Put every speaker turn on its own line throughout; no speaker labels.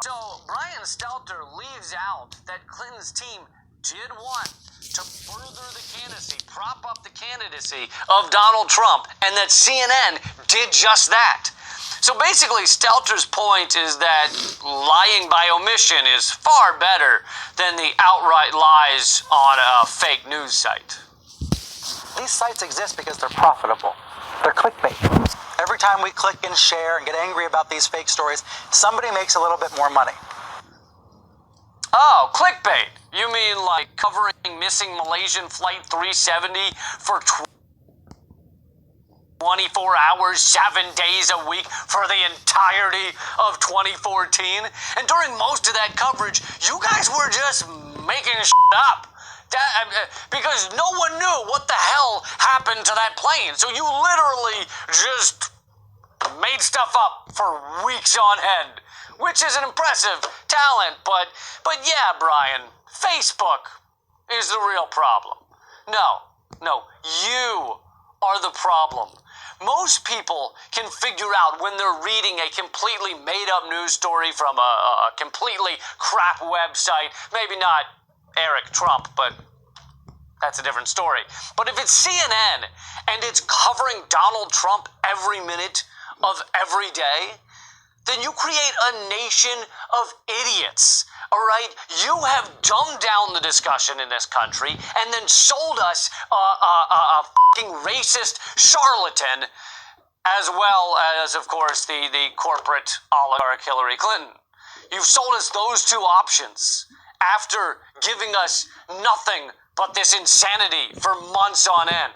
So Brian Stelter leaves out that Clinton's team did want to further the candidacy, prop up the candidacy of Donald Trump, and that CNN did just that. So basically, Stelter's point is that lying by omission is far better than the outright lies on a fake news site.
These sites exist because they're profitable. They're clickbait. Every time we click and share and get angry about these fake stories, somebody makes a little bit more money.
Oh, clickbait. You mean like covering missing Malaysian Flight 370 for 24 hours, 7 days a week for the entirety of 2014? And during most of that coverage, you guys were just making shit up. Because no one knew what the hell happened to that plane. So you literally just made stuff up for weeks on end, which is an impressive talent. But yeah, Brian, Facebook is the real problem. No, you are the problem. Most people can figure out when they're reading a completely made-up news story from a completely crap website. Maybe not Eric Trump, but that's a different story. But if it's CNN and it's covering Donald Trump every minute of every day, then you create a nation of idiots, all right? You have dumbed down the discussion in this country and then sold us a fucking racist charlatan, as well as, of course, the corporate oligarch Hillary Clinton. You've sold us those two options after giving us nothing but this insanity for months on end.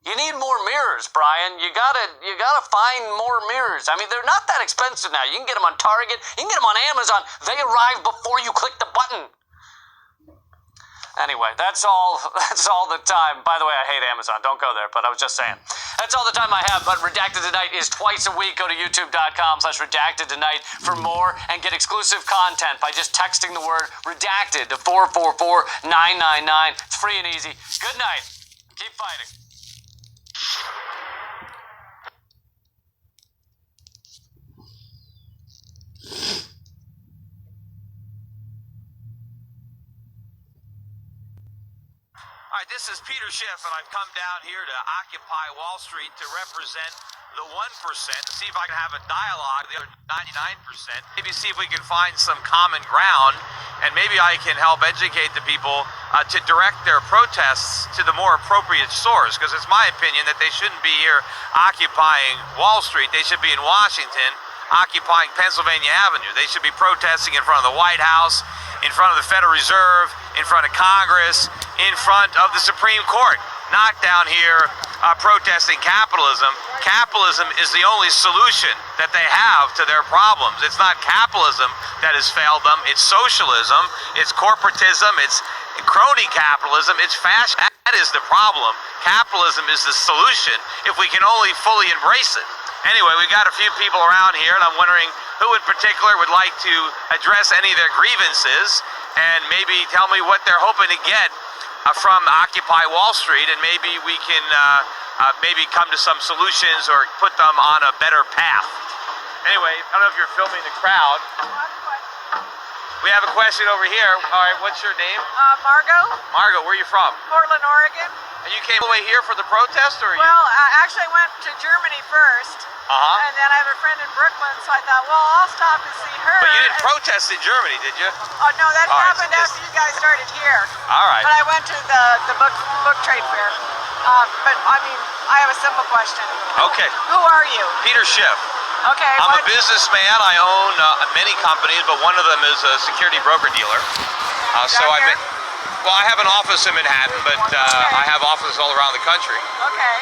You need more mirrors, Brian. You gotta find more mirrors. I mean, they're not that expensive now. You can get them on Target. You can get them on Amazon. They arrive before you click the button. Anyway, that's all the time. By the way, I hate Amazon. Don't go there, but I was just saying. That's all the time I have, but Redacted Tonight is twice a week. Go to youtube.com/Redacted Tonight for more and get exclusive content by just texting the word redacted to 444-999. It's free and easy. Good night. Keep fighting.
All right, this is Peter Schiff, and I've come down here to Occupy Wall Street to represent the 1%, to see if I can have a dialogue with the other 99%, maybe see if we can find some common ground, and maybe I can help educate the people to direct their protests to the more appropriate source, because it's my opinion that they shouldn't be here occupying Wall Street. They should be in Washington occupying Pennsylvania Avenue. They should be protesting in front of the White House, in front of the Federal Reserve, in front of Congress, in front of the Supreme Court, not down here protesting capitalism. Capitalism is the only solution that they have to their problems. It's not capitalism that has failed them. It's socialism. It's corporatism. It's crony capitalism. It's fascism. That is the problem. Capitalism is the solution if we can only fully embrace it. Anyway, we got a few people around here, and I'm wondering who in particular would like to address any of their grievances and maybe tell me what they're hoping to get from Occupy Wall Street, and maybe we can maybe come to some solutions or put them on a better path. Anyway, I don't know if you're filming the crowd. We have a question over here. All right, what's your name?
Margot.
Margot, where are you from?
Portland, Oregon.
And you came all the way here for the protest, or?
Well, I actually went to Germany first. And then I have a friend in Brooklyn, so I thought, well, I'll stop and see her.
But you didn't protest in Germany, did you?
Oh, no, that happened after you guys started here.
All right.
But I went to the book trade fair. But, I mean, I have a simple question.
Okay.
Who are you?
Peter Schiff.
Okay.
I'm a businessman. I own many companies, but one of them is a security broker dealer. Well, I have an office in Manhattan, but I have offices all around the country.
Okay.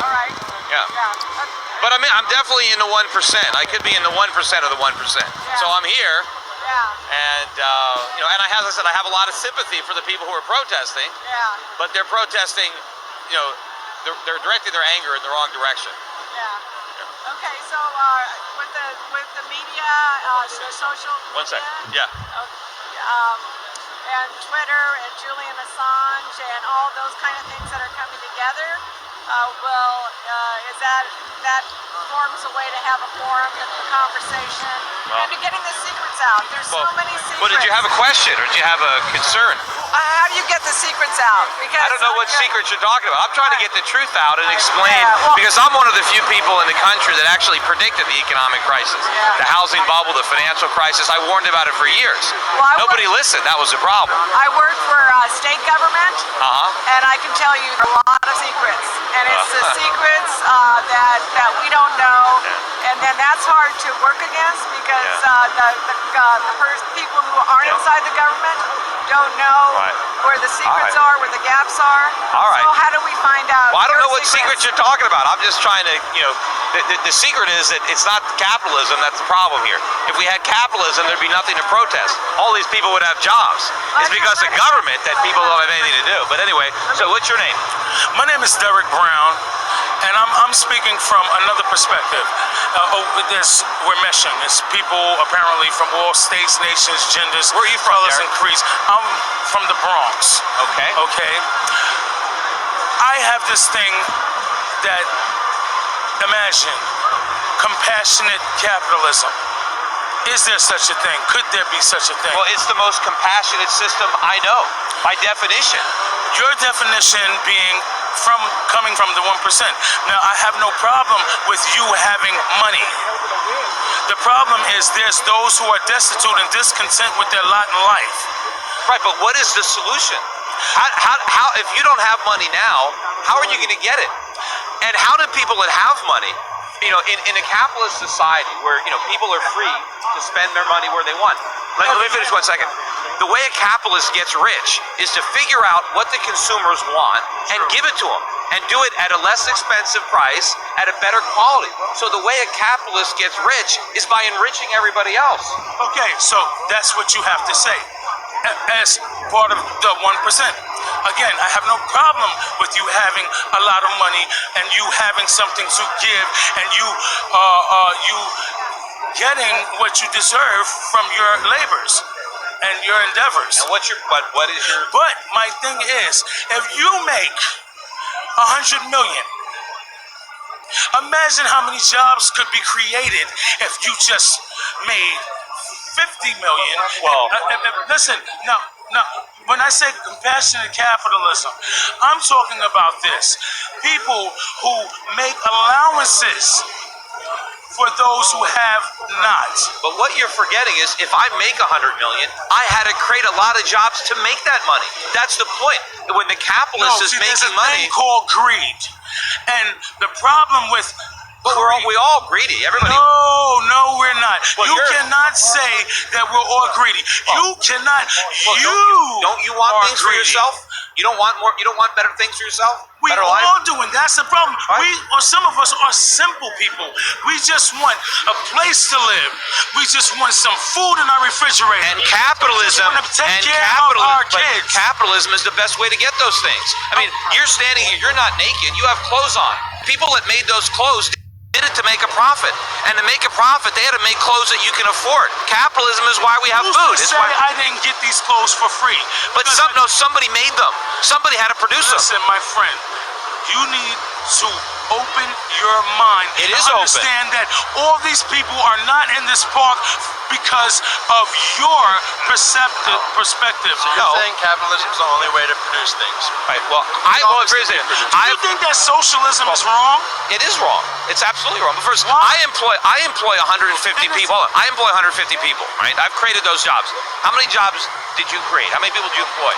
All right.
Yeah. But I'm definitely in the 1%. I could be in the 1% of the 1%.
Yeah.
So I'm here.
Yeah.
And and I have a lot of sympathy for the people who are protesting.
Yeah.
But they're protesting, they're directing their anger in the wrong direction.
Yeah. Okay, so with the media, social media.
1 second. Yeah.
And Twitter and Julian Assange and all those kind of things that are coming together, is that forms a way to have a forum, a conversation, and to getting the secret secrets out? There's so many secrets.
Well, did you have a question or did you have a concern?
How do you get the secrets out? Because
I don't know what secrets you're talking about. I'm trying to get the truth out and explain,
Yeah, well-
because I'm one of the few people in the country that actually predicted the economic crisis, the housing bubble, the financial crisis. I warned about it for years.
Well, I
Nobody listened. That was the problem.
I work for state government, and I can tell you a lot of secrets. And it's the secrets that we don't know, and then that's hard to work against because people who aren't inside the government don't know where the secrets are, where the gaps are.
All right.
So how do we find out?
Well, I don't
your
know what secrets you're talking about. I'm just trying to, the secret is that it's not capitalism that's the problem here. If we had capitalism, there'd be nothing to protest. All these people would have jobs. It's because of government that people don't have anything to do. But anyway, so what's your name?
My name is Derek Brown, and I'm speaking from another perspective. We're meshing. It's people apparently from all states, nations, genders,
Where are you from,
colors,
Derek?
and creeds. I'm from the Bronx.
Okay.
Okay. I have this thing that, imagine, compassionate capitalism. Is there such a thing? Could there be such a thing?
Well, it's the most compassionate system I know, by definition.
Your definition being coming from the 1%. Now, I have no problem with you having money. The problem is there's those who are destitute and discontent with their lot in life.
Right, but what is the solution? How if you don't have money now, how are you going to get it? And how do people that have money, in a capitalist society where, people are free to spend their money where they want. Let me finish 1 second. The way a capitalist gets rich is to figure out what the consumers want and give it to them, and do it at a less expensive price at a better quality. So the way a capitalist gets rich is by enriching everybody else.
Okay, so that's what you have to say as part of the 1%. Again, I have no problem with you having a lot of money and you having something to give and you getting what you deserve from your labors and your endeavors.
And what is your?
But my thing is, if you make 100 million, imagine how many jobs could be created if you just made 50 million.
Well,
listen, now, when I say compassionate capitalism, I'm talking about this. People who make allowances for those who have not.
But what you're forgetting is, if I make 100 million, I had to create a lot of jobs to make that money. That's the point. When the capitalist is
there's
making
a
money,
thing called greed, and the problem with
but we all greedy. Everybody.
No, we're not.
Well,
you cannot say that we're all greedy. You cannot.
Well, don't you want
are
things for
greedy.
yourself? You don't want more. You don't want better things for yourself.
We
Better
all
life?
do, and that's the problem.
Right.
Some of us are simple people. We just want a place to live. We just want some food in our refrigerator.
And capitalism,
we just want to take care of our kids.
capitalism is the best way to get those things. I mean, you're standing here. You're not naked. You have clothes on. People that made those clothes did it to make a profit, and to make a profit, they had to make clothes that you can afford. Capitalism is why we have
Who's
food.
to
It's
say
why,
I didn't get these clothes for free?
but
Because
somebody made them. Somebody had to produce them.
listen, my friend, you need to open your mind.
It
and
is open.
Understand that all these people are not in this park because of your perspective.
No.
Saying capitalism is the only way to produce things.
Right. Well, here's the thing.
Do you think that socialism is wrong?
It is wrong. It's absolutely wrong. But first,
Why?
I employ 150 people. Hold on. I employ 150 people. Right. I've created those jobs. How many jobs did you create? How many people do you employ?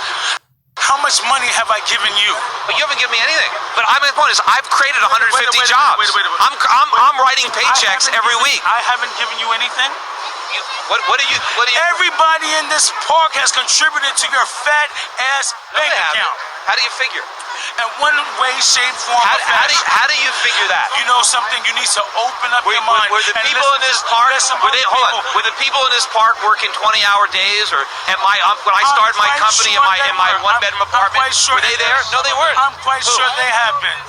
How much money have I given you?
But you haven't given me anything. But my point is, I've created 150 jobs.
Wait.
I'm writing paychecks every week.
I haven't given you anything.
What do you?
Everybody in this park has contributed to your fat ass
No,
bank
they haven't.
account.
How do you figure?
In one way, shape, form, or fashion.
How do you figure that?
You know something? You need to open up your mind.
Were the
and
people in this park? Were the people in this park working 20-hour days, or when I started my company in my one-bedroom apartment? Were they there? No, they weren't.
I'm quite
Who?
sure they have been.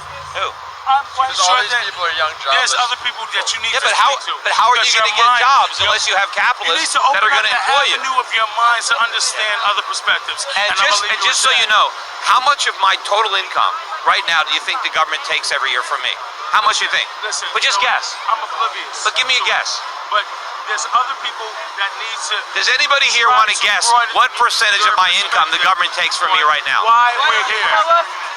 Who?
I'm quite
Because
sure
all these
that
people are young
there's
jobless.
other people that you need
Yeah,
to
but how?
speak to.
But how are you
Because
going to
your
get
mind-
jobs
your-
unless you have
You need
capitalists
to
that
open
are going
up
to
the
employ you?
avenue of your mind to understand other perspectives.
And
I believe
just so
with
you
that.
know, how much of my total income right now do you think the government takes every year from me? How much do you think?
Listen,
But just
you know,
guess.
I'm oblivious.
But give me a guess.
But there's other people that need to.
Does anybody here want to guess what percentage of my income the government takes from me right now?
Why we're here?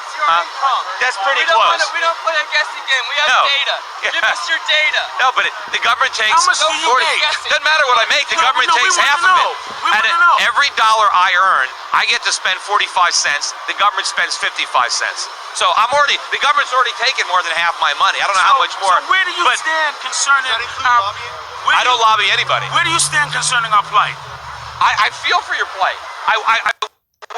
That's pretty
We
close.
don't play a guessing game. We have
No.
data. Give us your data.
No, but the government takes.
How much do you
40
make?
Doesn't matter what I make. The
No,
government
no, we
takes
want
half
to
of
know.
it.
We want
And
to know.
every dollar I earn, I get to spend 45 cents. The government spends 55 cents. So the government's already taken more than half my money. I don't know how much more.
So where do you
but
stand concerning
I don't lobby anybody.
Where do you stand concerning our plight?
I feel for your plight. I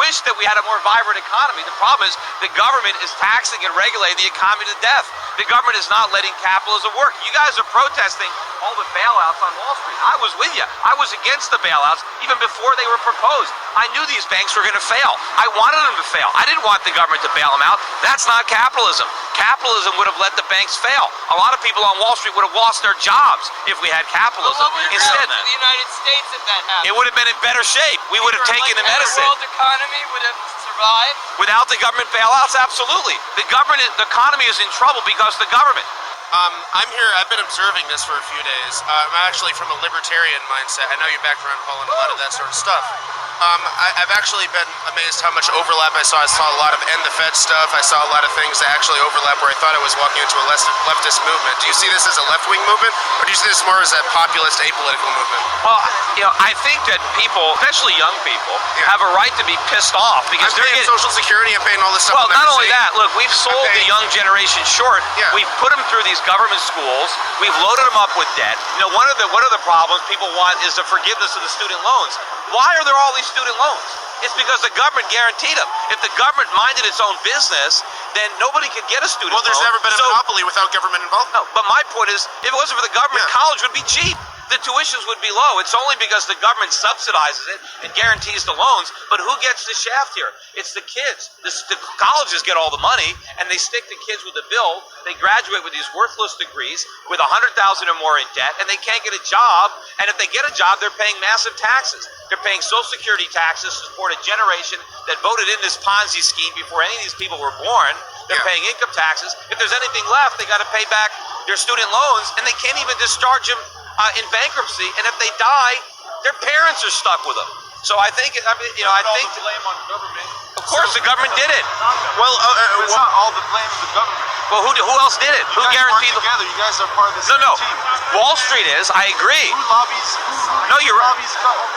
wish that we had a more vibrant economy. The problem is the government is taxing and regulating the economy to death. The government is not letting capitalism work. You guys are protesting all the bailouts on Wall Street. I was with you. I was against the bailouts even before they were proposed. I knew these banks were going to fail. I wanted them to fail. I didn't want the government to bail them out. That's not capitalism. Capitalism would have let the banks fail. A lot of people on Wall Street would have lost their jobs if we had capitalism.
What would
Instead,
happen to the United States if that happened?
it would have been in better shape. We would have taken the medicine.
The world economy would have survived.
Without the government bailouts, absolutely. The economy is in trouble because of the government.
I'm here, I've been observing this for a few days. I'm actually from a libertarian mindset. I know you backed around Paul and a lot of that sort of stuff. I've actually been amazed how much overlap I saw. I saw a lot of end the Fed stuff. I saw a lot of things that actually overlap where I thought I was walking into a leftist movement. Do you see this as a left-wing movement, or do you see this more as a populist, apolitical movement?
Well, I think that people, especially young people, have a right to be pissed off because
I'm
they're
paying
getting
Social Security, I'm paying all this stuff.
Well,
I'll
not
never
only
see.
that, look, we've sold the young generation short.
Yeah.
We've put them through these government schools. We've loaded them up with debt. One of the problems people want is the forgiveness of the student loans. Why are there all these student loans? It's because the government guaranteed them. If the government minded its own business, then nobody could get a student loan.
Well, there's never been a monopoly without government involvement.
No, but my point is, if it wasn't for the government, college would be cheap. The tuitions would be low. It's only because the government subsidizes it and guarantees the loans. But who gets the shaft here? It's the kids. The colleges get all the money, and they stick the kids with the bill. They graduate with these worthless degrees with 100,000 or more in debt, and they can't get a job. And if they get a job, they're paying massive taxes. They're paying Social Security taxes to support a generation that voted in this Ponzi scheme before any of these people were born. They're paying income taxes. If there's anything left, they got to pay back their student loans, and they can't even discharge them in bankruptcy. And if they die, their parents are stuck with them. So I think, I think
blame on government.
Of course, the government did it.
Well,
It's not all the blame of the government.
Well, who else did it? Who guaranteed the?
together? You guys are part of the
No.
team.
Wall Street is. I agree.
Who lobbies?
No, you're right.
lobbies.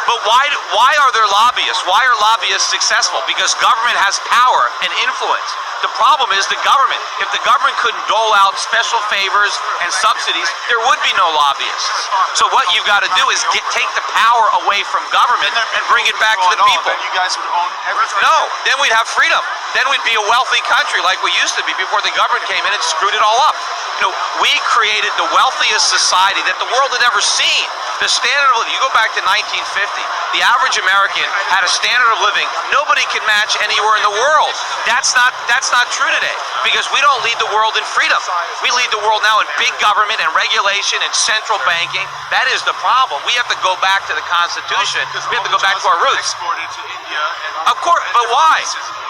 But why are there lobbyists? Why are lobbyists successful? Because government has power and influence. The problem is the government. If the government couldn't dole out special favors and subsidies, there would be no lobbyists. So what you've got to do is take the power away from government and bring it back to the people.
Then you guys would own everything.
No, then we'd have freedom. Then we'd be a wealthy country like we used to be before the government came in and screwed it all up. We created the wealthiest society that the world had ever seen. The standard of living, you go back to 1950, the average American had a standard of living nobody can match anywhere in the world. That's not true today because we don't lead the world in freedom. We lead the world now in big government and regulation and central banking. That is the problem. We have to go back to the Constitution. We have to go back to our roots.
Exported to India. And
Of course, but why?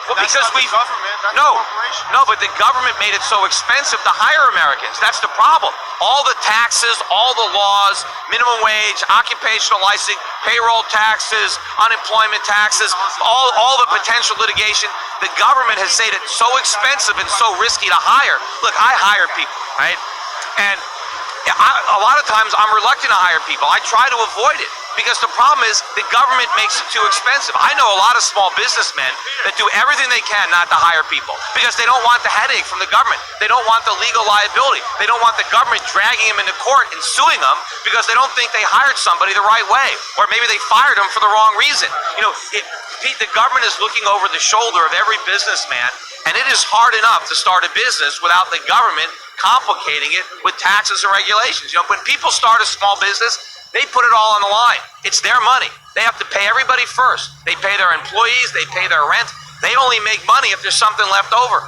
Well,
That's
because
not the
we
government, that's
no,
corporations.
no, but the government made it so expensive to hire Americans. That's the problem. All the taxes, all the laws, minimum wage, occupational licensing, payroll taxes, unemployment taxes, all the potential litigation. The government has made it so expensive and so risky to hire. Look, I hire people, right? And a lot of times I'm reluctant to hire people. I try to avoid it because the problem is the government makes it too expensive. I know a lot of small businessmen that do everything they can not to hire people because they don't want the headache from the government. They don't want the legal liability. They don't want the government dragging them into court and suing them because they don't think they hired somebody the right way, or maybe they fired them for the wrong reason. The government is looking over the shoulder of every businessman, and it is hard enough to start a business without the government complicating it with taxes and regulations. When people start a small business, they put it all on the line. It's their money. They have to pay everybody first. They pay their employees, they pay their rent. They only make money if there's something left over.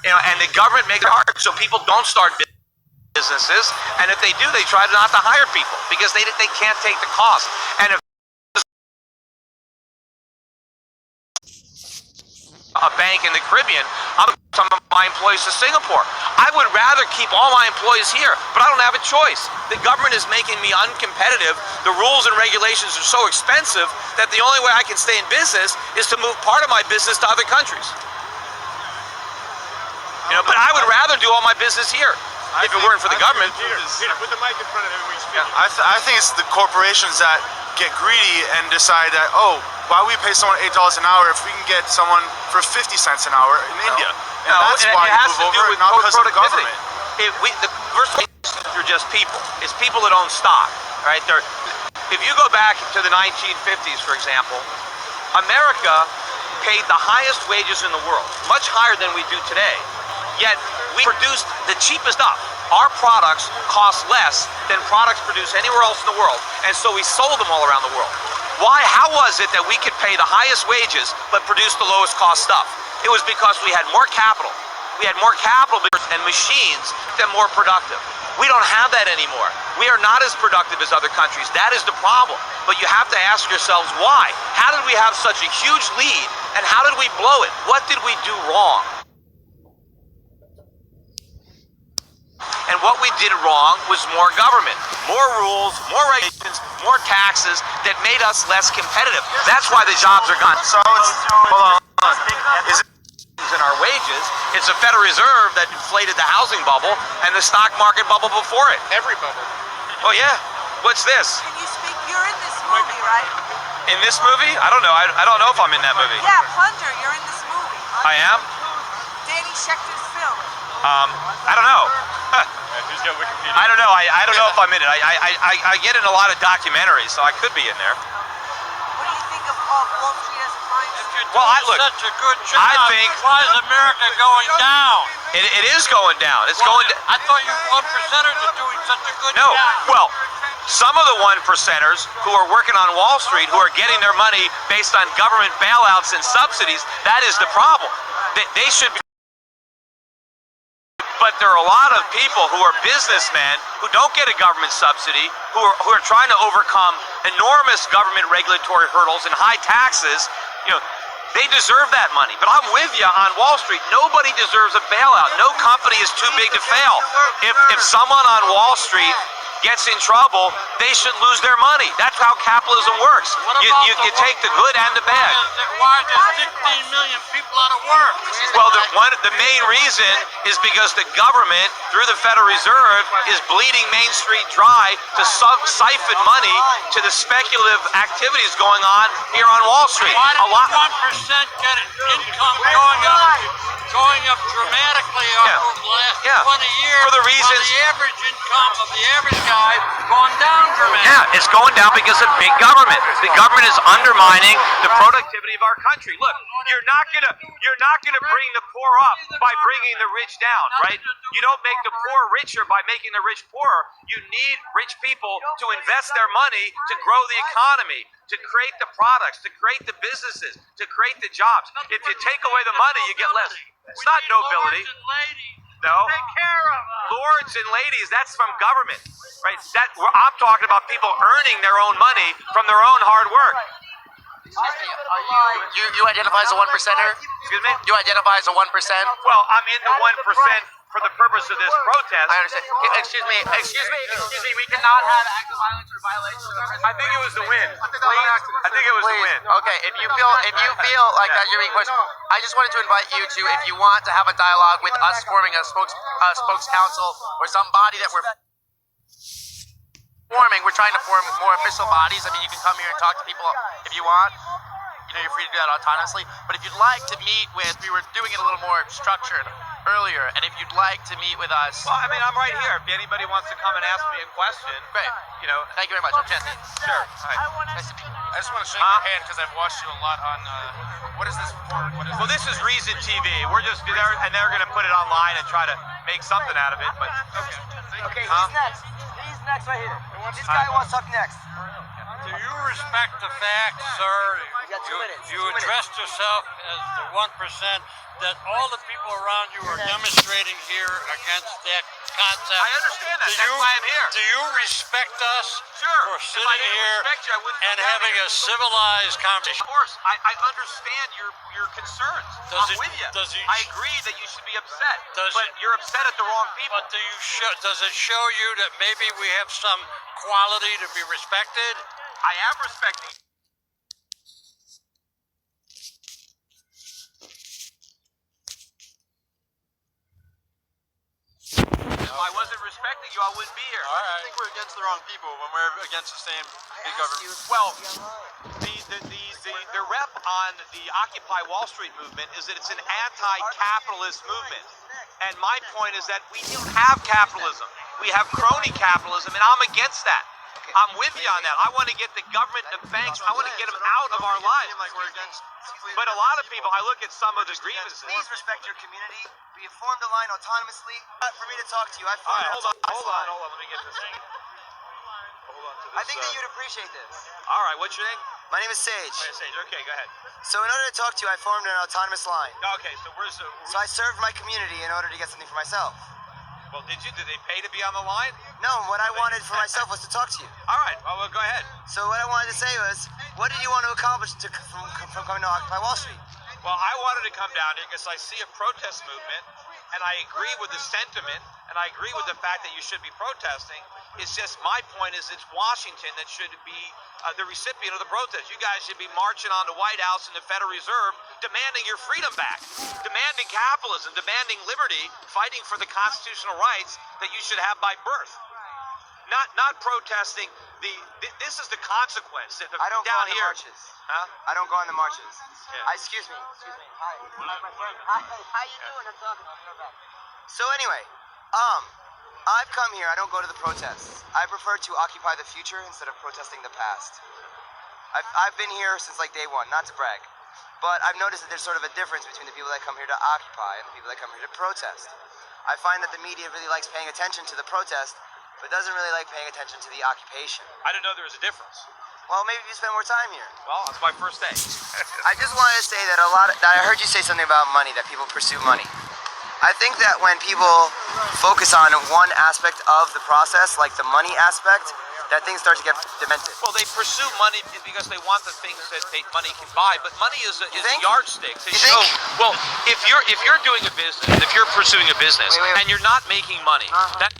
And the government makes it hard so people don't start businesses. And if they do, they try not to hire people because they can't take the cost. And if a bank in the Caribbean, I'm moving some of my employees to Singapore. I would rather keep all my employees here, but I don't have a choice. The government is making me uncompetitive. The rules and regulations are so expensive that the only way I can stay in business is to move part of my business to other countries. You know, but I would rather do all my business here if it weren't for the government.
Peter, put the mic in front of him when you speak.
Yeah, I think it's the corporations that get greedy and decide that, oh, why we pay someone $8 an hour if we can get someone for 50 cents an hour in India? And that's
and
why
it has
you
to
move
do
over,
with
not because of the
productivity.
government.
The first are just people. It's people that own stock, right? If you go back to the 1950s, for example, America paid the highest wages in the world, much higher than we do today. Yet we produced the cheapest stuff. Our products cost less than products produced anywhere else in the world, and so we sold them all around the world. Why? How was it that we could pay the highest wages but produce the lowest cost stuff? It was because we had more capital. We had more capital and machines that were more productive. We don't have that anymore. We are not as productive as other countries. That is the problem. But you have to ask yourselves why. How did we have such a huge lead, and how did we blow it? What did we do wrong? And what we did wrong was more government, more rules, more regulations, more taxes that made us less competitive. That's why the jobs are gone.
So it's, hold on. Is it
In our wages, it's the Federal Reserve that inflated the housing bubble and the stock market bubble before it.
Every bubble.
Oh yeah, what's this?
Can you speak? You're in this movie, right?
In this movie? I don't know. I don't know if I'm in that movie.
Yeah, Plunger, you're in this movie.
I am?
Danny Schechter's film.
I don't know.
Who's got Wikipedia?
I don't know. I don't know if I'm in it. I get in a lot of documentaries, so I could be in there.
What do you think of Wall Street as a crime scene?
Well, look,
Such a good job.
I think
Why is America going down?
it is going down. It's going down.
I thought you 1%ers are doing such a good
No,
job.
well, some of the 1%ers who are working on Wall Street, who are getting their money based on government bailouts and subsidies, that is the problem. They should be. But there are a lot of people who are businessmen who don't get a government subsidy, who are trying to overcome enormous government regulatory hurdles and high taxes. You know, they deserve that money. But I'm with you on Wall Street. Nobody deserves a bailout. No company is too big to fail. If someone on Wall Street gets in trouble, they should lose their money. That's how capitalism works. You take the good and the bad.
Why are there 16 million people out of work?
Well, the main reason is because the government, through the Federal Reserve, is bleeding Main Street dry to siphon money to the speculative activities going on here on Wall Street.
Why
A
did
lot.
1% get income going up dramatically over the last 20 years?
For the
while
reasons.
the average income of the average guy going down dramatically.
Yeah, it's going down because of big government. The government is undermining the productivity of our country. Look, you're not gonna bring the poor up by bringing the rich down, right? You don't make the poor richer by making the rich poorer. You need rich people to invest their money to grow the economy, to create the products, to create the businesses, to create the jobs. If you take away the money, you get less. It's not nobility. No.
Take care of us.
Lords and ladies, that's from government, right? I'm talking about people earning their own money from their own hard work.
You identify as a 1%er?
Excuse me?
You identify as a 1%?
Well, I'm in the 1% for the purpose of this protest.
I understand. Excuse me. We cannot have acts of violence or violations of the
I think it was the wind. I think it was the wind.
Okay, if you feel like that you're being pushed, I just wanted to invite you to, if you want to have a dialogue with us forming a spokes council or some body that we're forming, we're trying to form more official bodies. I mean, you can come here and talk to people if you want. You know, you're free to do that autonomously. But if you'd like to meet with, we were doing it a little more structured earlier, and if you'd like to meet with us,
Well, I mean, I'm right here. If anybody wants to come and ask me a question,
great.
you know.
Thank you very much. I'm Jesse.
Sure. All right.
Nice to meet you.
I just want to shake your hand because I've watched you a lot on. What is this for?
Well, this is Reason TV. We're just there, and they're going to put it online and try to make something out of it. But
Okay, he's next. He's next right here. This guy wants to talk next.
Do you respect the fact, sir,
got 2 minutes.
you
2 minutes.
addressed yourself as the 1%, that all the people around you are demonstrating here against that concept.
I understand that. That's why I'm here.
Do you respect us
Sure.
for
If I
sitting
didn't
here
respect you, I wouldn't
and
come down
having
here.
a civilized conversation?
Of course, I understand your concerns.
Does
I'm
it-
with you.
does it-
I agree that you should be upset,
Does
but
it-
you're upset at the wrong people.
But does it show you that maybe we have some quality to be respected?
I am respecting. If I wasn't respecting you, I wouldn't be here.
I think we're against the wrong people when we're against the same big government.
Well, the rep on the Occupy Wall Street movement is that it's an anti-capitalist movement. And my point is that we don't have capitalism. We have crony capitalism, and I'm against that. I'm with you on that. I want to get the government and the banks, I want to get them out of our lives.
Like we're against.
But a lot of people, I look at some of the grievances.
Please respect your community. We have formed a line autonomously. For me to talk to you, I
All
formed
right,
an
hold on.
autonomous line.
Let me get this thing. Hold on to this.
I think that you'd appreciate this.
All right, what's your name?
My name is Sage.
Sage. Okay, go ahead.
So in order to talk to you, I formed an autonomous line.
Okay, so where's the...
So I served my community in order to get something for myself.
Well, did they pay to be on the line?
No, what I wanted for myself was to talk to you.
All right, well, go ahead.
So what I wanted to say was, what did you want to accomplish from coming to Occupy Wall Street?
Well, I wanted to come down here because I see a protest movement, and I agree with the sentiment, and I agree with the fact that you should be protesting. It's just my point is it's Washington that should be the recipient of the protest. You guys should be marching on the White House and the Federal Reserve demanding your freedom back, demanding capitalism, demanding liberty, fighting for the constitutional rights that you should have by birth. Not protesting this is the consequence.
I don't go
down
on the
here.
marches.
Huh?
I don't go on the marches.
Yeah.
Excuse me. Hi. My friend. Hi. How you doing? I'm talking to you. So anyway, I've come here. I don't go to the protests. I prefer to occupy the future instead of protesting the past. I've been here since like day one, not to brag, but I've noticed that there's sort of a difference between the people that come here to occupy and the people that come here to protest. I find that the media really likes paying attention to the protest, but doesn't really like paying attention to the occupation.
I didn't know there was a difference.
Well, maybe you spend more time here.
Well, it's my first day.
I just wanted to say that that I heard you say something about money, that people pursue money. I think that when people focus on one aspect of the process, like the money aspect, that things start to get demented.
Well, they pursue money because they want the things that money can buy, but money is a yardstick to
You
show.
think?
Well, if you're doing a business, if you're pursuing a business
Wait.
and you're not making money, that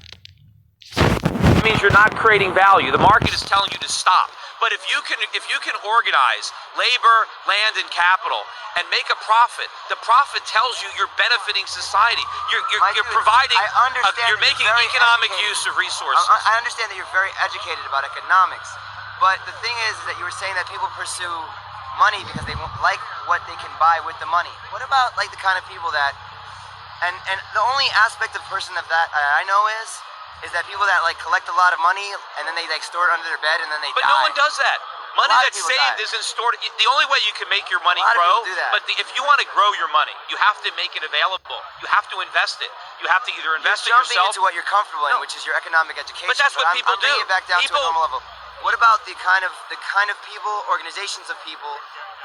means you're not creating value. The market is telling you to stop. But if you can organize labor, land, and capital and make a profit, the profit tells you you're benefiting society. You're providing.
I understand
You're
that
making
you're very
economic
educated.
use of resources.
I understand that you're very educated about economics, but the thing is that you were saying that people pursue money because they like what they can buy with the money. What about like the kind of people that, and the only aspect of person of that I know is that people that like collect a lot of money and then they like store it under their bed and then they
But
die.
no one does that. Money
lot of
that's
people
saved
die.
isn't stored. The only way you can make your money
A lot of
grow,
people do that.
but if you want to grow your money, you have to make it available. You have to invest it. You have to either invest it
You're jumping
yourself.
into what you're comfortable in,
No.
which is your economic education.
But that's what
I'm
people
bringing
do.
it back down to a normal level. What about the kind of people, organizations of people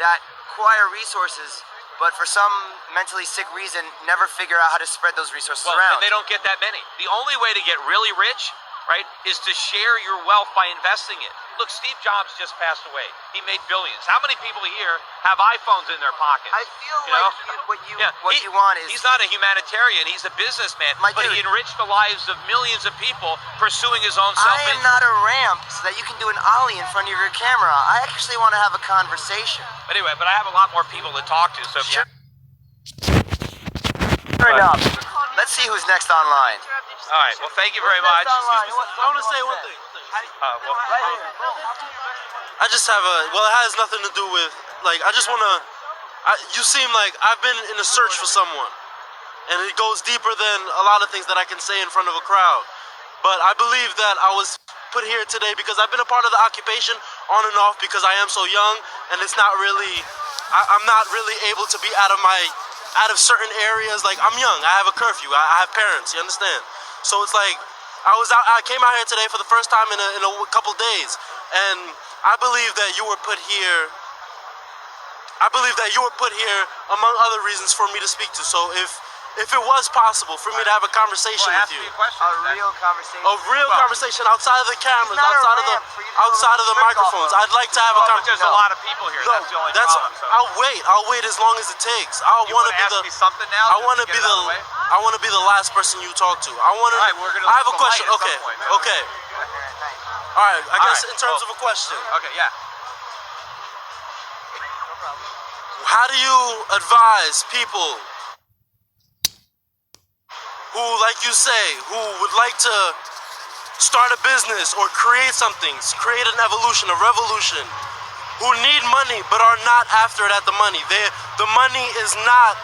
that acquire resources, but for some mentally sick reason never figure out how to spread those resources
Well,
around?
and they don't get that many. The only way to get really rich, right, is to share your wealth by investing it. Look, Steve Jobs just passed away. He made billions. How many people here have iPhones in their pockets?
I feel
You know?
like what you want is...
He's not a humanitarian. He's a businessman.
My
but
dude.
he enriched the lives of millions of people pursuing his own
I
self-interest.
am not a ramp so that you can do an ollie in front of your camera. I actually want to have a conversation.
Anyway, but I have a lot more people to talk to, so if
Sure. Fair enough. Let's see who's next online.
All right, well, thank you very much.
I want to say one thing. I just have it has nothing to do with, like, I just want to, you seem like I've been in a search for someone, and it goes deeper than a lot of things that I can say in front of a crowd. But I believe that I was put here today because I've been a part of the occupation on and off because I am so young, and it's not really, I'm not really able to be out of certain areas. Like, I'm young, I have a curfew, I have parents, you understand? So it's like, I came out here today for the first time in a couple days, and I believe that you were put here. I believe that you were put here among other reasons for me to speak to. So if it was possible for me to have a conversation with you,
A real conversation.
a real conversation outside of the cameras,
not a
outside of the
ramp for you to go
outside of the
riff off
microphones,
of.
I'd like to have a
But
conversation.
there's a lot of people here.
No,
That's the only
that's
problem. So.
I'll wait as long as it takes.
You want to ask me something now?
I want to
Just
be
get it out of the way?
I want to be the last person you talk to. I want to.
All right, we're gonna
I have a
look at the
question.
light at
Okay,
some point, man.
okay. All right. I guess
right,
in terms
well,
of a question,
Okay, yeah.
how do you advise people who, like you say, who would like to start a business or create something, create an evolution, a revolution, who need money but are not after it at the money? The money is not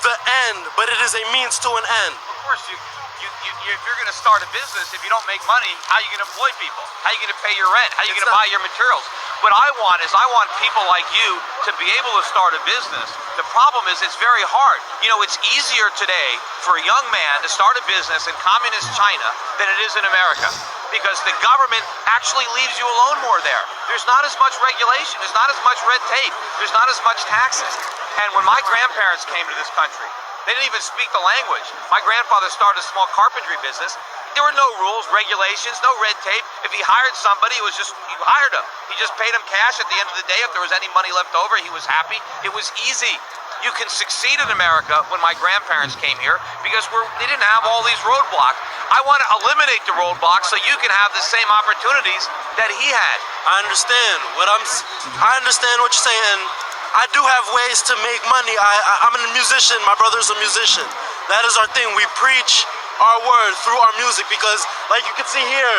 the end, but it is a means to an end.
Of course, if you're going to start a business, if you don't make money, how are you going to employ people? How are you going to pay your rent? How are you going to buy your materials? What I want people like you to be able to start a business. The problem is it's very hard. You know, it's easier today for a young man to start a business in communist China than it is in America, because the government actually leaves you alone more there. There's not as much regulation. There's not as much red tape. There's not as much taxes. And when my grandparents came to this country, they didn't even speak the language. My grandfather started a small carpentry business. There were no rules, regulations, no red tape. If he hired somebody, it was just, you hired him. He just paid him cash at the end of the day. If there was any money left over, he was happy. It was easy. You can succeed in America when my grandparents came here because they didn't have all these roadblocks. I want to eliminate the roadblocks so you can have the same opportunities that he had.
I understand I understand what you're saying. I do have ways to make money. I'm a musician. My brother's a musician. That is our thing. We preach our word through our music because, like you can see here,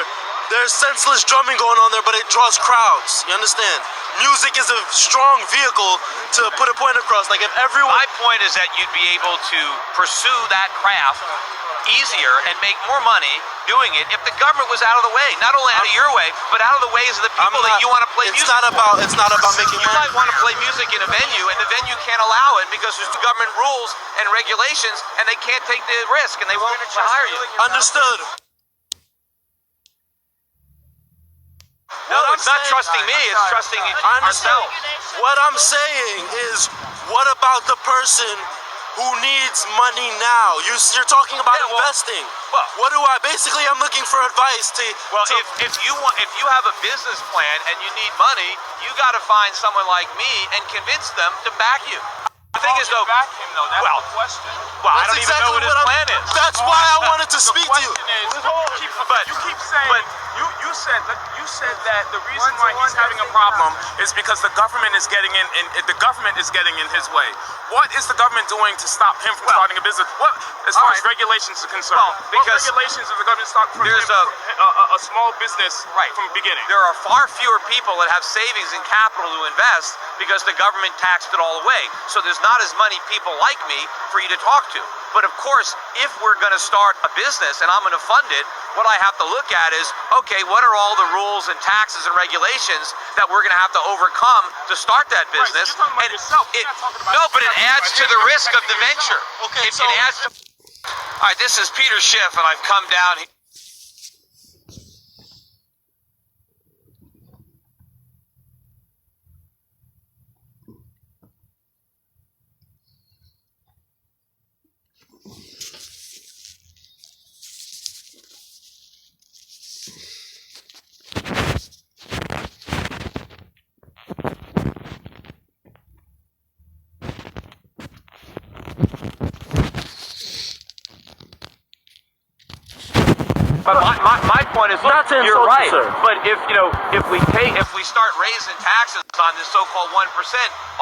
there's senseless drumming going on there, but it draws crowds. You understand? Music is a strong vehicle to put a point across. Like if everyone...
My point is that you'd be able to pursue that craft easier and make more money doing it if the government was out of the way, not only out of your way, but out of the ways of the people that you want to play music.
It's not about making
You
money.
might want to play music in a venue, and the venue can't allow it because there's government rules and regulations, and they can't take the risk, and they won't hire you.
Understood.
No, it's not trusting me, it's trusting ourselves.
What I'm saying is, what about the person who needs money now? You're talking about investing.
Well,
I'm looking for advice to...
Well, if you have a business plan and you need money, you got to find someone like me and convince them to back you. The thing is, though,
back him though. That's the question.
Well, I don't even know what his plan is.
That's why I wanted to speak to you.
You keep saying you said that the reason why he's having a problem is because the government is getting in his way. What is the government doing to stop him from starting a business? What, as far as regulations are concerned?
Well, because
what regulations of the government stop from
there's
a small business from the beginning?
There are far fewer people that have savings and capital to invest because the government taxed it all away. So there's not as many people like me for you to talk to. But of course, if we're going to start a business and I'm going to fund it, what I have to look at is, okay, what are all the rules and taxes and regulations that we're going to have to overcome to start that business?
You're talking about yourself. You're not talking about
But it adds to the risk of the venture.
Okay,
It adds to... All right, this is Peter Schiff, and I've come down here. But my point is,
Not to
you're
insult
right.
you, sir.
But if we start raising taxes on this so-called 1%,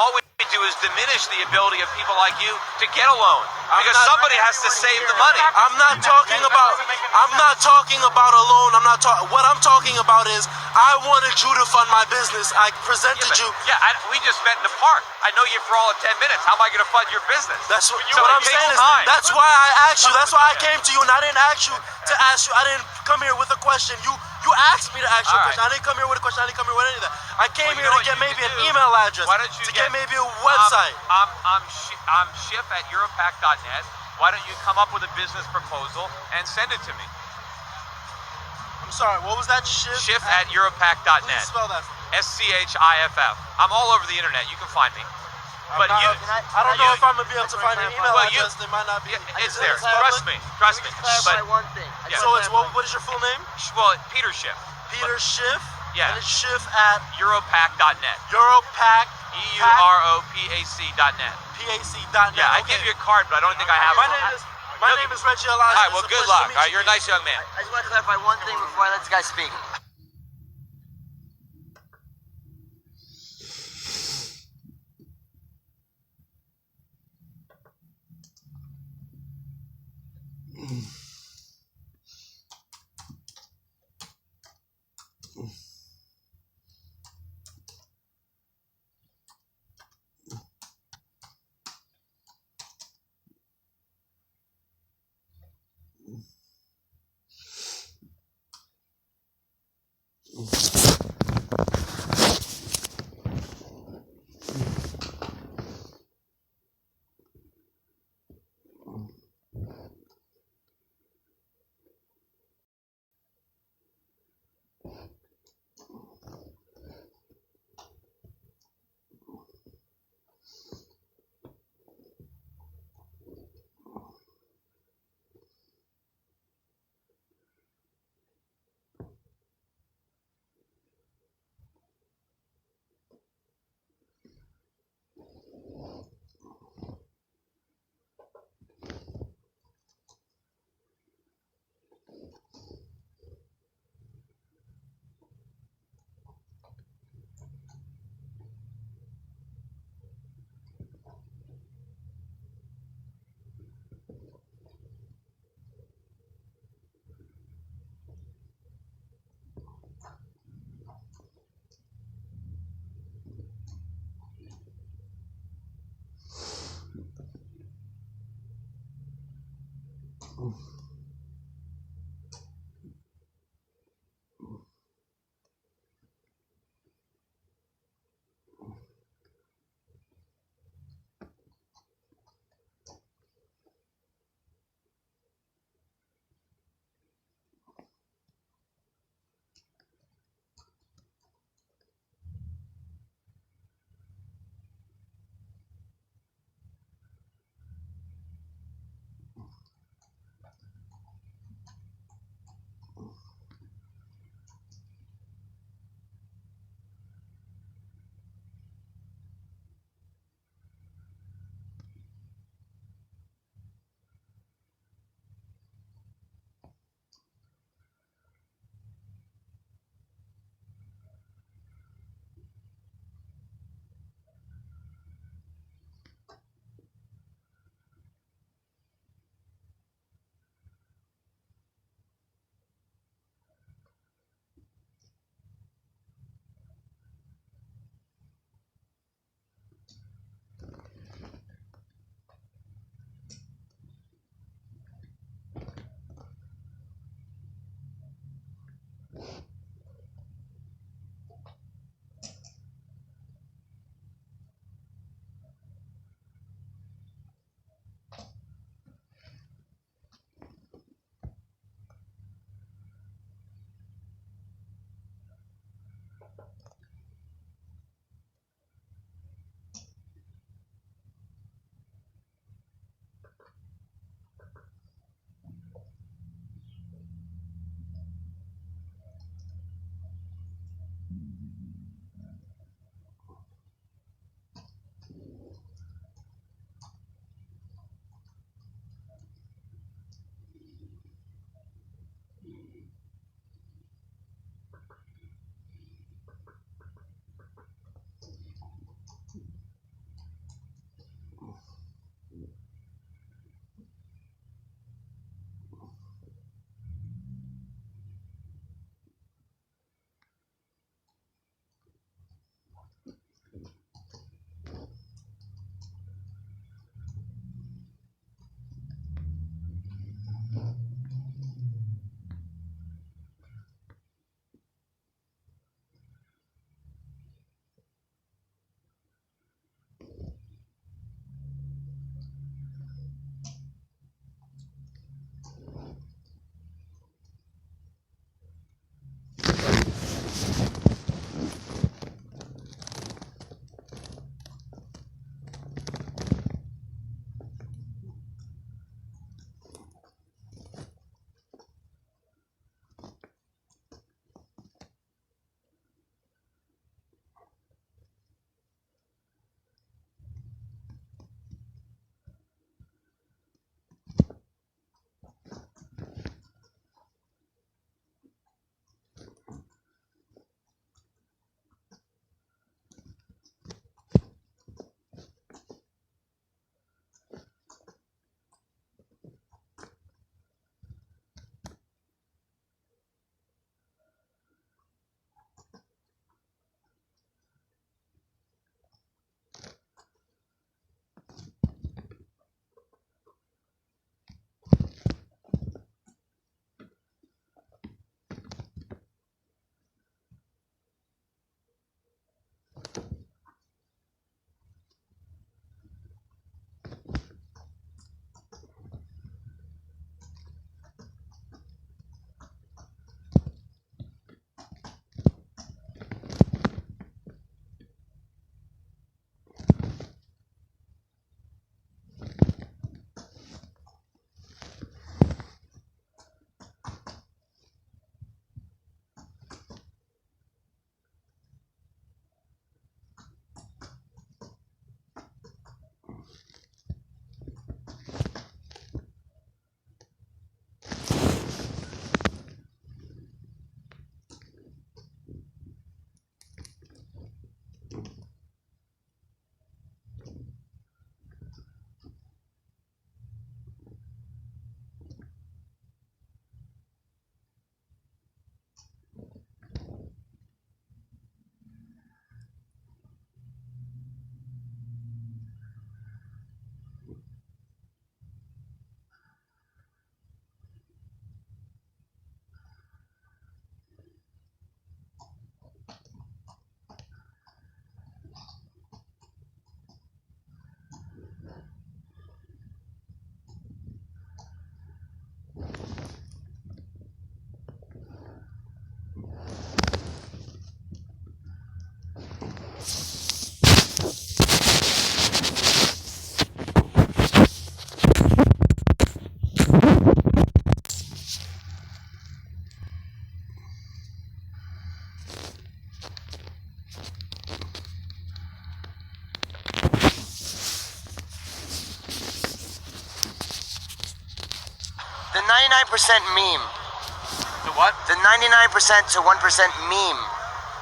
all we do is diminish the ability of people like you to get a loan because somebody has to save the money.
I'm not talking about a loan. What I'm talking about is I wanted you to fund my business. I presented you.
We just met in the park. I know you for all of 10 minutes. How am I going to fund your business?
That's what,
So
what
it
I'm
takes
saying is
time.
that's why I asked you. That's why I came to you, and I didn't ask you to ask you. I didn't come here with a question. You asked me to ask you a question. I didn't come here with a question. I didn't come here with any of that. I came here to get maybe an email address.
Why don't you
to get maybe a website?
I'm Schiff at Europac.net. Why don't you come up with a business proposal and send it to me?
I'm sorry. What was that?
Schiff at Europac.net.
Please spell that for me.
SCHIFF. I'm all over the internet. You can find me. But
I don't know if I'm gonna be able to find your email
Well,
address. They might not be.
It's there. Trust me. Trust me. But
one thing.
Yeah.
so it's what is your full name?
well, Peter Schiff.
Peter Schiff.
Yeah.
And it's Schiff at
Europac.net.
Europac.
EUROPAC.net.
PAC.net.
Yeah, I
Okay.
gave you a card, but I don't think I have
My
it.
name is Reggie Elijah.
All right, well,
It's a
good
pleasure
luck.
to meet
All right, you're a nice young man.
I just want to clarify one thing before I let this guy speak. 99% meme.
The what?
The 99% to 1% meme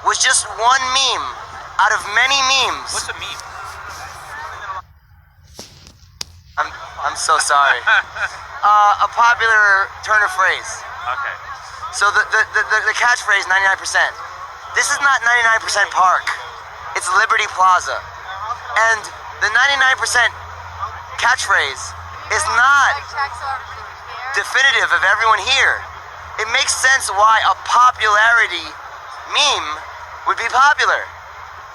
was just one meme out of many memes.
What's a meme?
I'm so sorry. A popular turn of phrase.
Okay.
So the catchphrase 99%. This is not 99% Park. It's Liberty Plaza. And the 99% catchphrase is not definitive of everyone here. It makes sense why a popularity meme would be popular.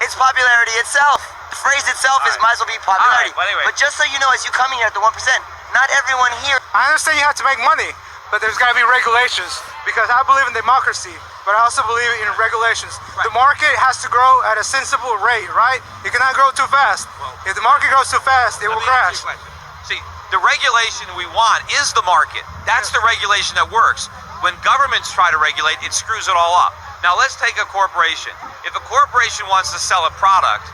It's popularity itself. The phrase itself is might as well be popularity.
All right, well, anyway.
But just so you know, as you come in here at the 1%, not everyone here.
I understand you have to make money, but there's got to be regulations because I believe in democracy, but I also believe in regulations. Right. The market has to grow at a sensible rate, right? It cannot grow too fast. Well, if the market grows too fast, it will crash.
See, the regulation we want is the market. That's the regulation that works. When governments try to regulate, it screws it all up. Now let's take a corporation. If a corporation wants to sell a product,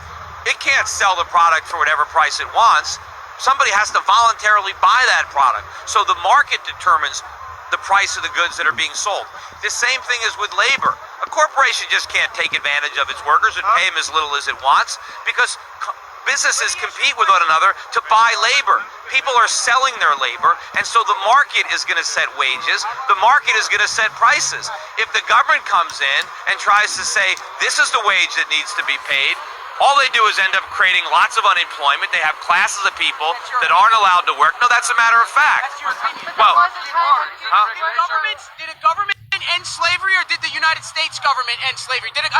it can't sell the product for whatever price it wants. Somebody has to voluntarily buy that product. So the market determines the price of the goods that are being sold. The same thing is with labor. A corporation just can't take advantage of its workers and pay them as little as it wants because businesses compete with one another to buy labor. People are selling their labor, and so the market is going to set wages. The market is going to set prices. If the government comes in and tries to say, this is the wage that needs to be paid, all they do is end up creating lots of unemployment. They have classes of people that aren't allowed to work. No, that's a matter of fact. Well,
did a government end slavery, or did the United States government end slavery? Did a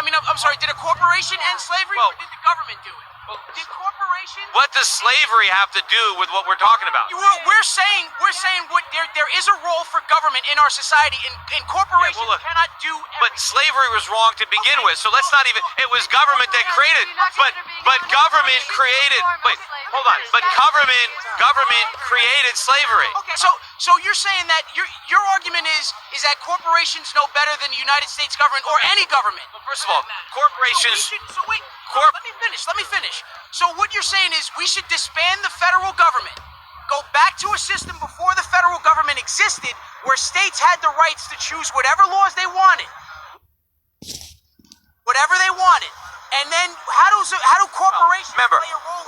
corporation end slavery, or did the government do it? Did corporations?
What does slavery have to do with what we're talking about?
We're saying there is a role for government in our society, and corporations cannot do everything.
But slavery was wrong to begin with, so let's not even. It was government that created. But government created. Wait, hold on. But government created slavery.
Okay, so you're saying that your argument is that corporations know better than the United States government or any government?
Well, first of all, corporations.
Let me finish. So what you're saying is we should disband the federal government, go back to a system before the federal government existed, where states had the rights to choose whatever laws they wanted, and then how do corporations
remember,
play a role?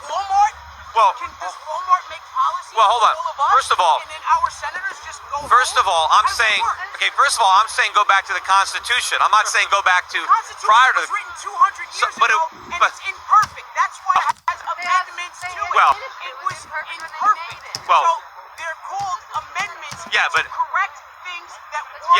Walmart. Well,
does Walmart make policy?
Well, hold on. First of all,
and then our senators just go.
First of all, I'm saying go back to the Constitution. I'm not saying go back to prior to the.
Written 200 years ago, and it's imperfect. That's why it has amendments to it.
Well,
it was imperfect.
Well,
so they're called amendments to correct things that don't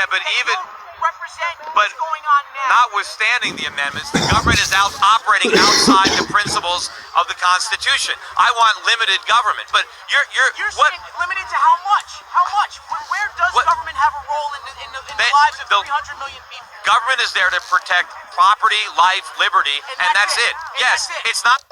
represent what's going on now.
Notwithstanding the amendments, the government is operating outside the principles of the Constitution. I want limited government, but you're what?
Saying limited to how much? How much? Where does government have a role in the lives of 300 million people?
Government is there to protect property, life, liberty, and that's it. Yes, it's not.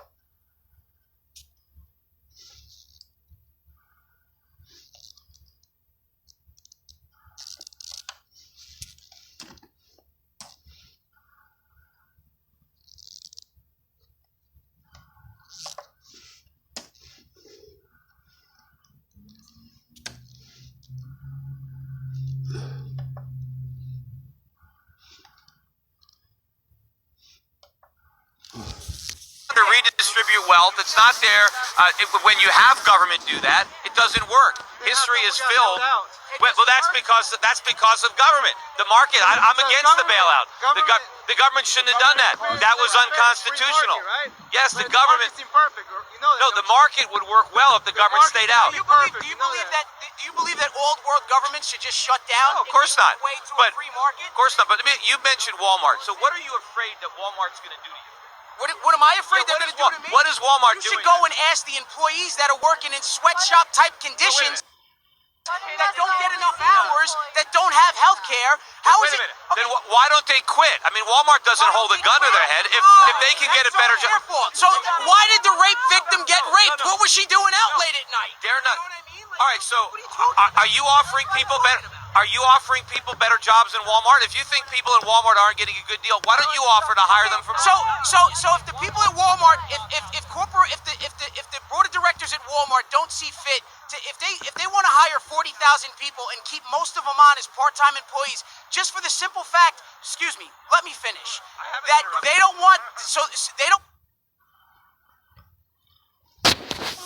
To redistribute wealth, it's not there. When you have government do that, it doesn't work. History is filled. Well, that's because of government. The market. I'm against the bailout. The government shouldn't have done that. That was unconstitutional. Yes, the government. No, the market would work well if the government stayed out.
Do you believe that old world governments should just shut down?
No, of course not.
But free market?
Of course not. But you mentioned Walmart. So what are you afraid that Walmart's going to do to you?
What am I afraid they're going to do to me?
What is Walmart doing?
You should go and ask the employees that are working in sweatshop type conditions that don't get enough hours, that don't have health care. How is it?
Then why don't they quit? I mean, Walmart doesn't hold a gun to their head. If they can get a better job.
So why did the rape victim get raped? What was she doing out late at night?
They're not. All right, so are you offering people better? Are you offering people better jobs in Walmart? If you think people in Walmart aren't getting a good deal, why don't you offer to hire them from?
So if the people at Walmart, if the board of directors at Walmart don't see fit if they want to hire 40,000 people and keep most of them on as part-time employees, just for the simple fact, excuse me, let me finish, that they don't want, so they don't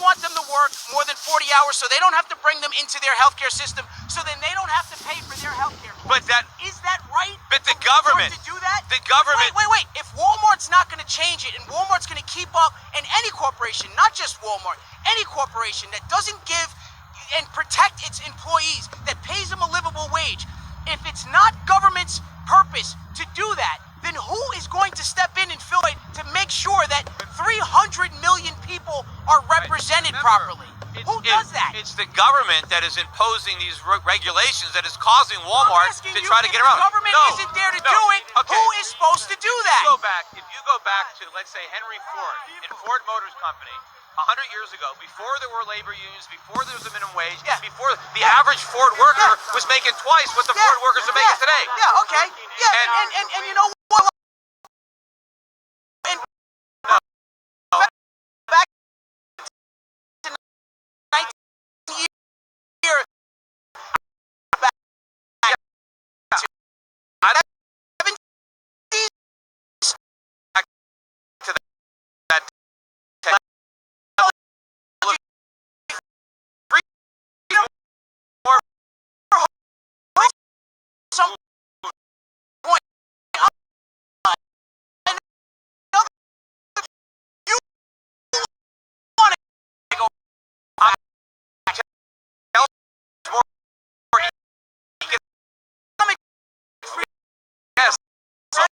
want them to work more than 40 hours, so they don't have to bring them into their healthcare system, so then they don't have to pay for their healthcare.
But that
is that right?
But the government
to do that?
The government.
Wait. If Walmart's not going to change it, and Walmart's going to keep up, and any corporation, not just Walmart, any corporation that doesn't give and protect its employees, that pays them a livable wage, if it's not government's purpose to do that, then who is going to step in and fill it to make sure that 300 million people are represented properly? Who does that?
It's the government that is imposing these regulations that is causing Walmart to try to get around.
If the government isn't there to do it,
Okay.
who is supposed to do that?
If you go back to, let's say, Henry Ford and Ford Motors Company, 100 years ago, before there were labor unions, before there was a minimum wage, before the average Ford worker was making twice what the Ford workers are making today.
Yeah, okay. Yeah, and you know what? Back to 19 years. Back to 70s.
Back to that
some point. You want to go
yes. Try to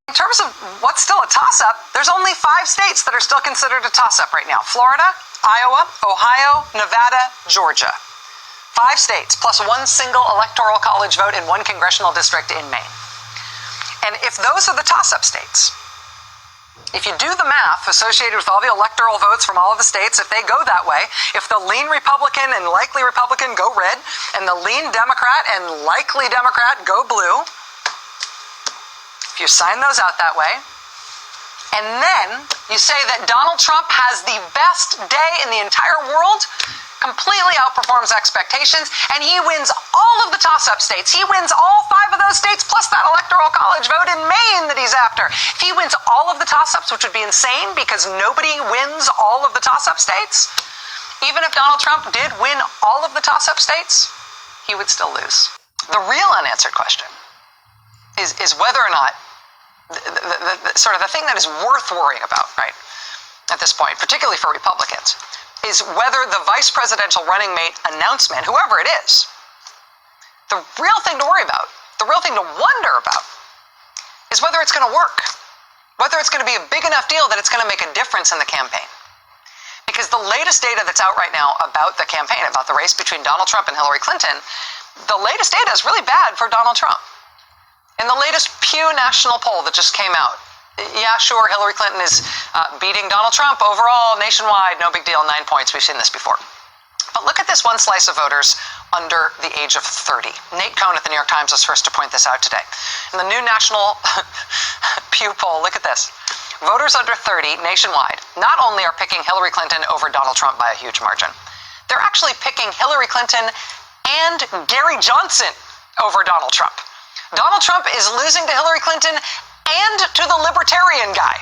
In terms of what's still a toss-up, there's only 5 states that are still considered a toss-up right now. Florida, Iowa, Ohio, Nevada, Georgia. 5 states, plus 1 single electoral college vote in 1 congressional district in Maine. And if those are the toss-up states, if you do the math associated with all the electoral votes from all of the states, if they go that way, if the lean Republican and likely Republican go red, and the lean Democrat and likely Democrat go blue, if you sign those out that way, and then you say that Donald Trump has the best day in the entire world, completely outperforms expectations, and he wins all of the toss-up states. He wins all 5 of those states, plus that electoral college vote in Maine that he's after. If he wins all of the toss-ups, which would be insane because nobody wins all of the toss-up states, even if Donald Trump did win all of the toss-up states, he would still lose. The real unanswered question is whether or not the thing that is worth worrying about, right, at this point, particularly for Republicans, is whether the vice presidential running mate announcement, whoever it is, the real thing to worry about, the real thing to wonder about, is whether it's going to work, whether it's going to be a big enough deal that it's going to make a difference in the campaign. Because the latest data that's out right now about the campaign, about the race between Donald Trump and Hillary Clinton, the latest data is really bad for Donald Trump. In the latest Pew National poll that just came out, yeah, sure, Hillary Clinton is beating Donald Trump overall, nationwide, no big deal, 9 points. We've seen this before. But look at this one slice of voters under the age of 30. Nate Cohn at the New York Times was first to point this out today. In the new national Pew poll, look at this. Voters under 30 nationwide not only are picking Hillary Clinton over Donald Trump by a huge margin, they're actually picking Hillary Clinton and Gary Johnson over Donald Trump. Donald Trump is losing to Hillary Clinton and to the libertarian guy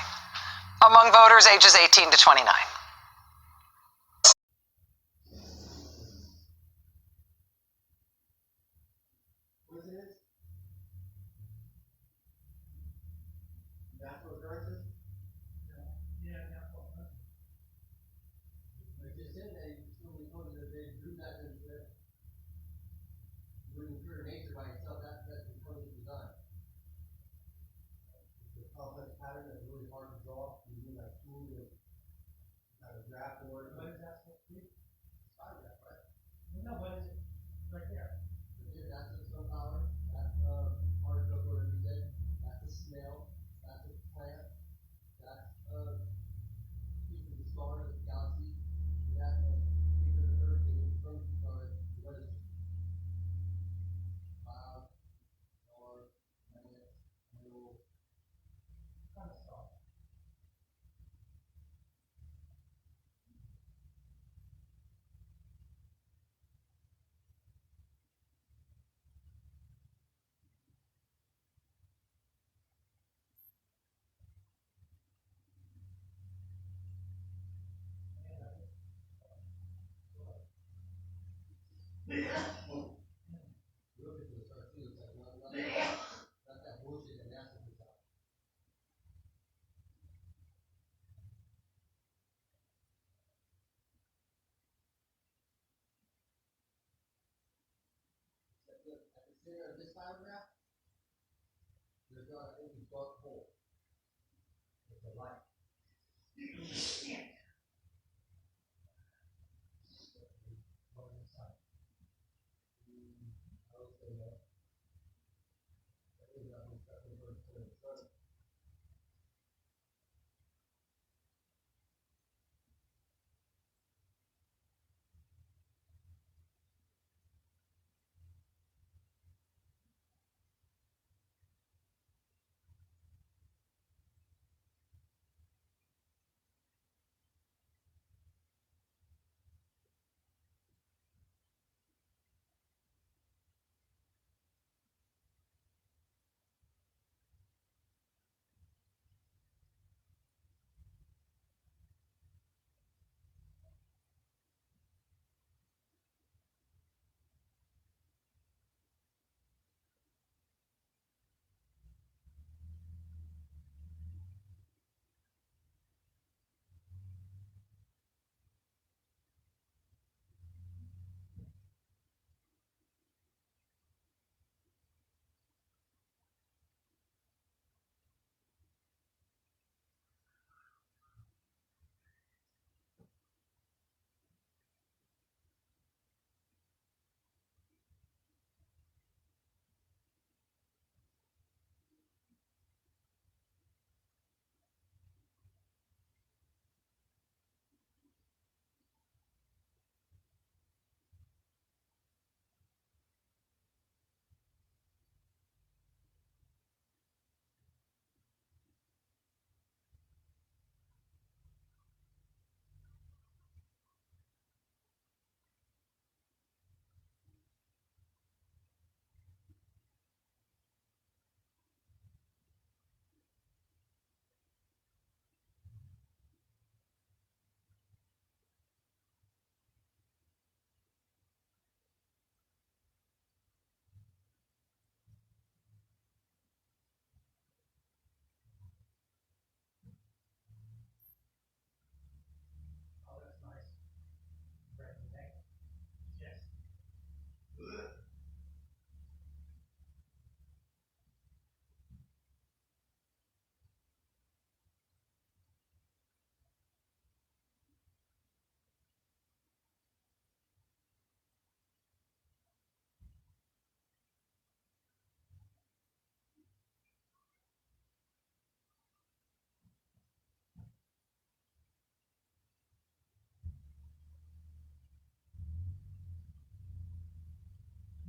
among voters ages 18 to 29.
This paragraph, there's got an empty dark hole.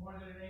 More than